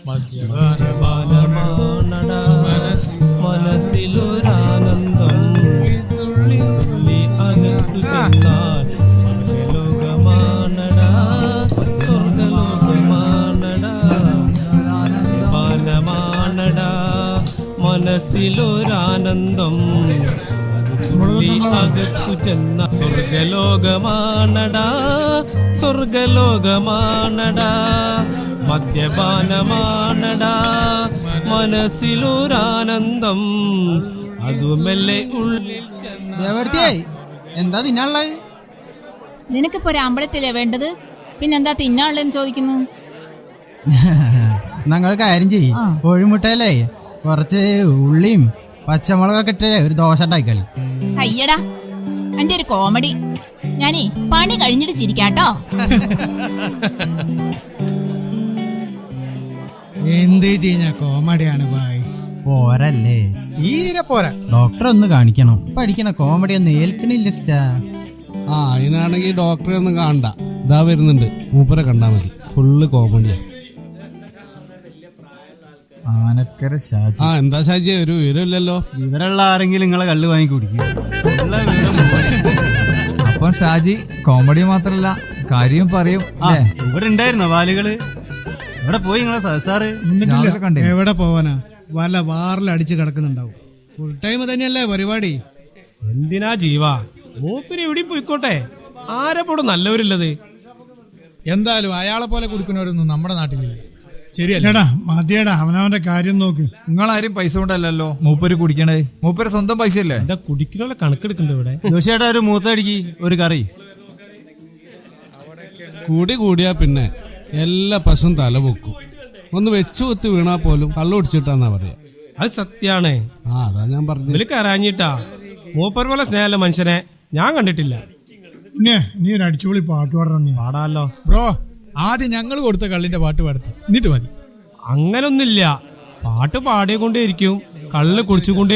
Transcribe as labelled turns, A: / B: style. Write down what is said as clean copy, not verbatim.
A: മദ്യപാനമാണടാ മനസ്സിലൊരാനന്ദം തുള്ളി അകത്തു ചെന്നാൽ സ്വർഗലോകമാണടാ സ്വർഗലോകമാണടാ മദ്യപാനമാണടാ മനസ്സിലൊരാനന്ദം തുള്ളി അകത്തു ചെന്ന സ്വർഗലോകമാണടാ സ്വർഗലോകമാണടാ മദ്യപാനമാണടാ മനസ്സിലൊരാനന്ദം അതുമെല്ലെ ഉള്ളിൽ
B: എന്താ തിന്നാനുള്ളത്?
C: നിനക്കിപ്പോ ഒരു അമ്പലത്തിലേ വേണ്ടത്, പിന്നെന്താ തിന്നാനുള്ളതെന്ന് ചോദിക്കുന്നു.
B: ഞങ്ങൾ കാര്യം ചെയ്യും, കോഴിമുട്ടയിലേ കുറച്ച് ഉള്ളിയും പച്ചമുളകൊക്കെ ഇട്ടേ ഒരു ദോശ ഉണ്ടാക്കിക്കളി.
C: അയ്യടാ എന്റെ ഒരു കോമഡി. ഞാനേ പണി കഴിഞ്ഞിട്ട് ചിരിക്കാട്ടോ.
D: എന്ത് ചെയ്യുന്ന കോമഡിയാണ് ഭായ്.
B: പോരല്ലേ,
D: തീരെ പോരാ.
B: ഡോക്ടറെ ഒന്ന് കാണിക്കണം. പഠിക്കണ കോമഡി ഒന്നും ഏൽക്കണില്ല.
E: അതിനാണെങ്കിൽ ഡോക്ടറെ ഒന്നും കാണണ്ട, ഇതാ വരുന്നുണ്ട്, മൂപ്പരെ കണ്ടാ മതി. ഫുള്ള് കോമഡിയാ.
B: ആനക്കര ഷാജി.
E: എന്താ ഷാജി, ഒരു വിവരമില്ലല്ലോ?
B: ഇവരുള്ള ആരെങ്കിലും നിങ്ങളെ കള്ളു വാങ്ങി കുടിക്കും.
F: അപ്പം ഷാജി കോമഡി മാത്രല്ല കാര്യം പറയും.
B: ഇവരുണ്ടായിരുന്നോ വാലുകള്? ഇവിടെ പോയി നിങ്ങളെ സാറ്?
D: എവിടെ പോവാനാ, വല്ല വാറിൽ അടിച്ച് കിടക്കുന്നുണ്ടാവും. ഫുൾ ടൈം തന്നെയല്ലേ പരിപാടി.
A: എന്തിനാ ജീവാ, മൂപ്പര് എവിടെയും പോയിക്കോട്ടെ, ആരെപ്പോഴും നല്ലവരില്ലത്.
G: എന്തായാലും അയാളെ പോലെ കുടിക്കുന്നവരൊന്നും നമ്മുടെ നാട്ടിലില്ല.
D: ശരിയല്ലേടാ? മതിയടാ, അവനവന്റെ കാര്യം നോക്ക്.
F: നിങ്ങളാരും പൈസ കൊണ്ടല്ലോ മൂപ്പര് കുടിക്കണേ, മൂപ്പര് സ്വന്തം പൈസ അല്ലേ.
A: എന്താ കുടിക്കുന്ന കണക്കെടുക്കണ്ട ഇവിടെ.
B: ജോഷിയേട്ടാ ഒരു മൂത്തടിക്ക് ഒരു കറി.
E: കൂടിയാ പിന്നെ എല്ലാ പശുവും തല പൊക്കും. ഒന്ന് വെച്ചു കുത്തി വീണാ പോലും കള്ളു കുടിച്ചിട്ടാന്നാ പറയാ.
A: അത് സത്യാണ്.
E: അതാ ഞാൻ പറഞ്ഞു.
A: ഇതില് കരാഞ്ഞിട്ടാ, മൂപ്പർ പോലെ സ്നേഹമുള്ള മനുഷ്യനെ ഞാൻ കണ്ടിട്ടില്ല.
D: പിന്നെ നീ ഒരു അടിച്ചുപൊളി പാട്ട് പാടണം.
A: പാടാലോ
G: ബ്രോ, ആദ്യം ഞങ്ങൾ കൊടുത്ത കള്ളിന്റെ പാട്ട് പാടട്ടെ, എന്നിട്ട് മതി.
A: അങ്ങനൊന്നില്ല, പാട്ട് പാടിക്കൊണ്ടേയിരിക്കും, കള്ള് കുടിച്ചുകൊണ്ടേ